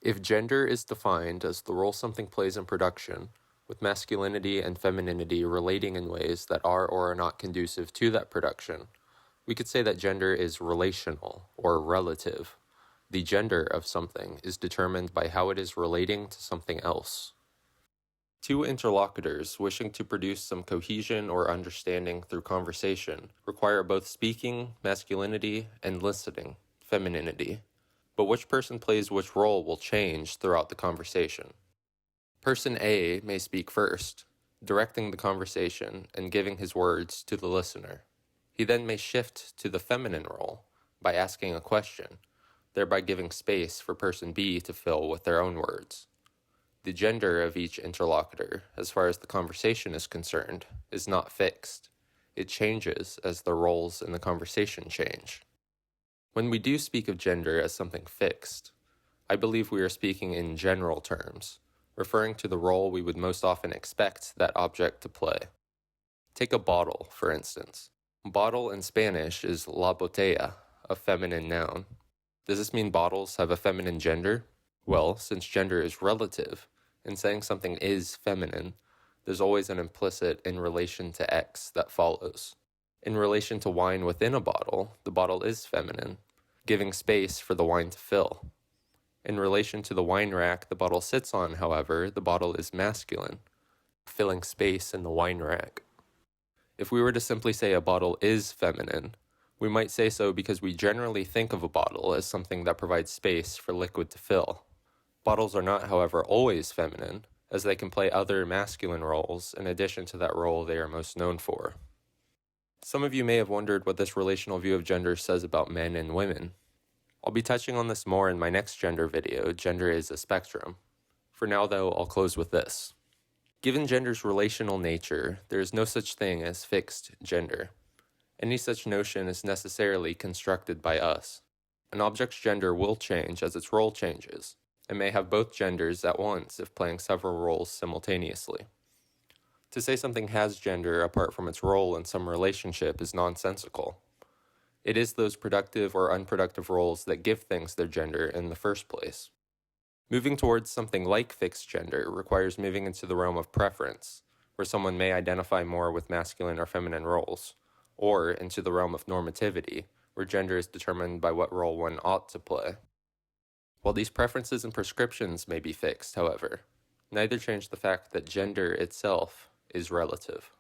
If gender is defined as the role something plays in production, with masculinity and femininity relating in ways that are or are not conducive to that production, we could say that gender is relational or relative. The gender of something is determined by how it is relating to something else. Two interlocutors wishing to produce some cohesion or understanding through conversation require both speaking, masculinity, and listening, femininity. But which person plays which role will change throughout the conversation. Person A may speak first, directing the conversation and giving his words to the listener. He then may shift to the feminine role by asking a question, thereby giving space for person B to fill with their own words. The gender of each interlocutor, as far as the conversation is concerned, is not fixed. It changes as the roles in the conversation change. When we do speak of gender as something fixed, I believe we are speaking in general terms, referring to the role we would most often expect that object to play. Take a bottle, for instance. Bottle in Spanish is la botella, a feminine noun. Does this mean bottles have a feminine gender? Well, since gender is relative, and saying something is feminine, there's always an implicit in relation to X that follows. In relation to wine within a bottle, the bottle is feminine, giving space for the wine to fill. In relation to the wine rack the bottle sits on, however, the bottle is masculine, filling space in the wine rack. If we were to simply say a bottle is feminine, we might say so because we generally think of a bottle as something that provides space for liquid to fill. Bottles are not, however, always feminine, as they can play other masculine roles in addition to that role they are most known for. Some of you may have wondered what this relational view of gender says about men and women. I'll be touching on this more in my next gender video, Gender is a Spectrum. For now, though, I'll close with this. Given gender's relational nature, there is no such thing as fixed gender. Any such notion is necessarily constructed by us. An object's gender will change as its role changes, and may have both genders at once if playing several roles simultaneously. To say something has gender apart from its role in some relationship is nonsensical. It is those productive or unproductive roles that give things their gender in the first place. Moving towards something like fixed gender requires moving into the realm of preference, where someone may identify more with masculine or feminine roles, or into the realm of normativity, where gender is determined by what role one ought to play. While these preferences and prescriptions may be fixed, however, neither change the fact that gender itself is relative.